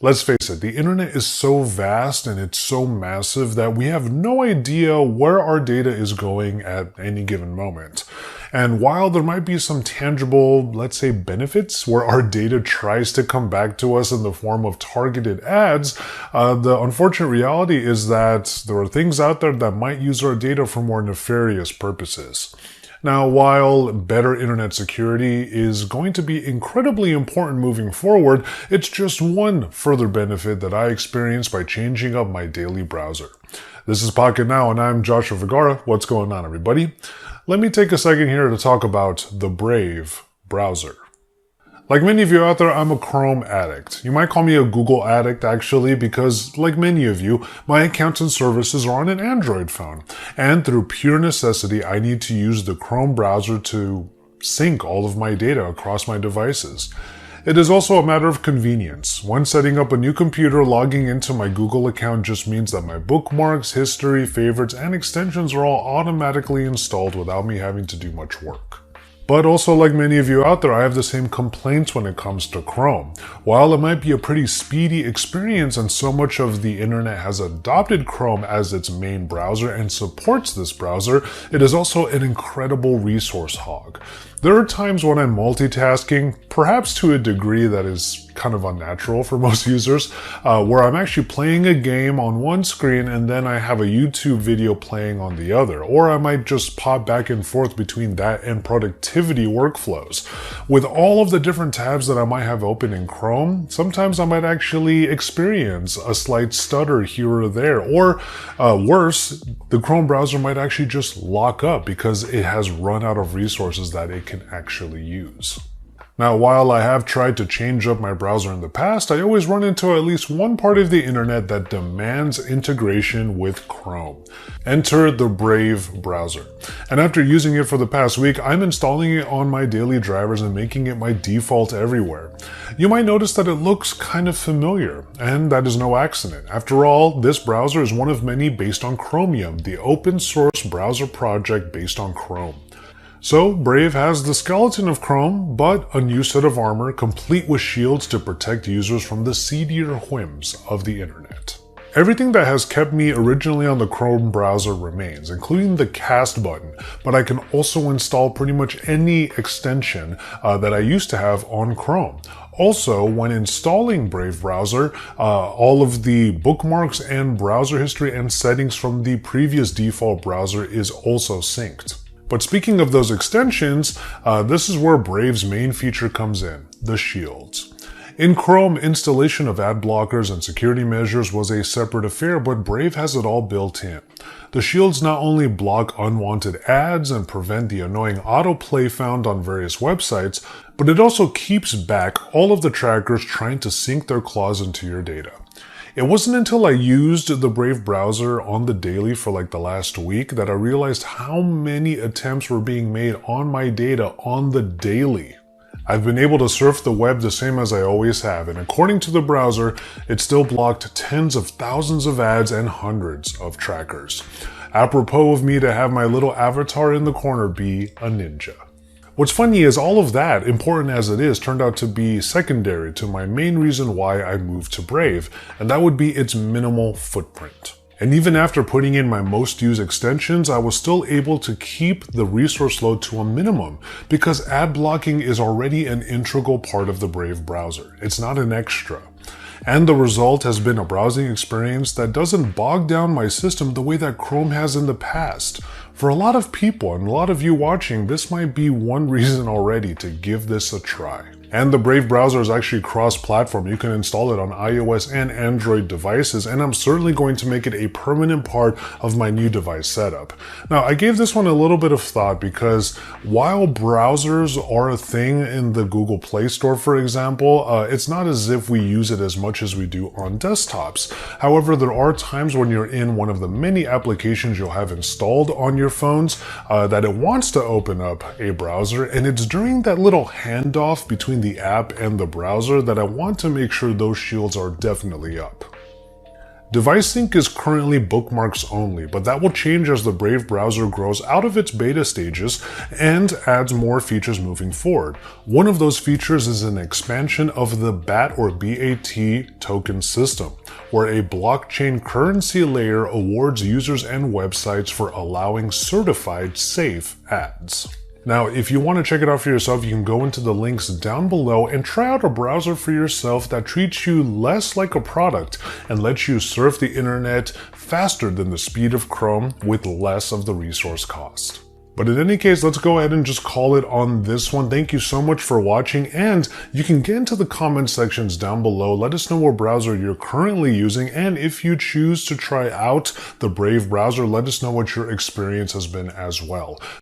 Let's face it, the internet is so vast and it's so massive that we have no idea where our data is going at any given moment. And while there might be some tangible, let's say, benefits where our data tries to come back to us in the form of targeted ads, the unfortunate reality is that there are things out there that might use our data for more nefarious purposes. Now, while better internet security is going to be incredibly important moving forward, it's just one further benefit that I experienced by changing up my daily browser. This is Pocket Now, and I'm Joshua Vergara. What's going on, everybody? Let me take a second here to talk about the Brave browser. Like many of you out there, I'm a Chrome addict. You might call me a Google addict, actually, because, like many of you, my accounts and services are on an Android phone. And through pure necessity, I need to use the Chrome browser to sync all of my data across my devices. It is also a matter of convenience. When setting up a new computer, logging into my Google account just means that my bookmarks, history, favorites, and extensions are all automatically installed without me having to do much work. But also, like many of you out there, I have the same complaints when it comes to Chrome. While it might be a pretty speedy experience and so much of the internet has adopted Chrome as its main browser and supports this browser, it is also an incredible resource hog. There are times when I'm multitasking, perhaps to a degree that is kind of unnatural for most users, where I'm actually playing a game on one screen and then I have a YouTube video playing on the other, or I might just pop back and forth between that and productivity workflows. With all of the different tabs that I might have open in Chrome, sometimes I might actually experience a slight stutter here or there, or worse, the Chrome browser might actually just lock up because it has run out of resources that it can actually use. Now, while I have tried to change up my browser in the past, I always run into at least one part of the internet that demands integration with Chrome. Enter the Brave browser. And after using it for the past week, I'm installing it on my daily drivers and making it my default everywhere. You might notice that it looks kind of familiar, and that is no accident. After all, this browser is one of many based on Chromium, the open source browser project based on Chrome. So, Brave has the skeleton of Chrome, but a new set of armor complete with shields to protect users from the seedier whims of the internet. Everything that has kept me originally on the Chrome browser remains, including the cast button, but I can also install pretty much any extension that I used to have on Chrome. Also, when installing Brave browser, all of the bookmarks and browser history and settings from the previous default browser is also synced. But speaking of those extensions, this is where Brave's main feature comes in, the shields. In Chrome, installation of ad blockers and security measures was a separate affair, but Brave has it all built in. The shields not only block unwanted ads and prevent the annoying autoplay found on various websites, but it also keeps back all of the trackers trying to sink their claws into your data. It wasn't until I used the Brave browser on the daily for like the last week that I realized how many attempts were being made on my data on the daily. I've been able to surf the web the same as I always have, and according to the browser, it still blocked tens of thousands of ads and hundreds of trackers. Apropos of me to have my little avatar in the corner be a ninja. What's funny is all of that, important as it is, turned out to be secondary to my main reason why I moved to Brave, and that would be its minimal footprint. And even after putting in my most used extensions, I was still able to keep the resource load to a minimum because ad blocking is already an integral part of the Brave browser. It's not an extra. And the result has been a browsing experience that doesn't bog down my system the way that Chrome has in the past. For a lot of people and a lot of you watching, this might be one reason already to give this a try. And the Brave browser is actually cross-platform. You can install it on iOS and Android devices, and I'm certainly going to make it a permanent part of my new device setup. Now, I gave this one a little bit of thought because while browsers are a thing in the Google Play Store, for example, it's not as if we use it as much as we do on desktops. However, there are times when you're in one of the many applications you'll have installed on your phones that it wants to open up a browser, and it's during that little handoff between the app and the browser that I want to make sure those shields are definitely up. Device sync is currently bookmarks only, but that will change as the Brave browser grows out of its beta stages and adds more features moving forward. One of those features is an expansion of the BAT or BAT token system, where a blockchain currency layer awards users and websites for allowing certified safe ads. Now, if you want to check it out for yourself, you can go into the links down below and try out a browser for yourself that treats you less like a product and lets you surf the internet faster than the speed of Chrome with less of the resource cost. But in any case, let's go ahead and just call it on this one. Thank you so much for watching, and you can get into the comment sections down below. Let us know what browser you're currently using, and if you choose to try out the Brave browser, let us know what your experience has been as well.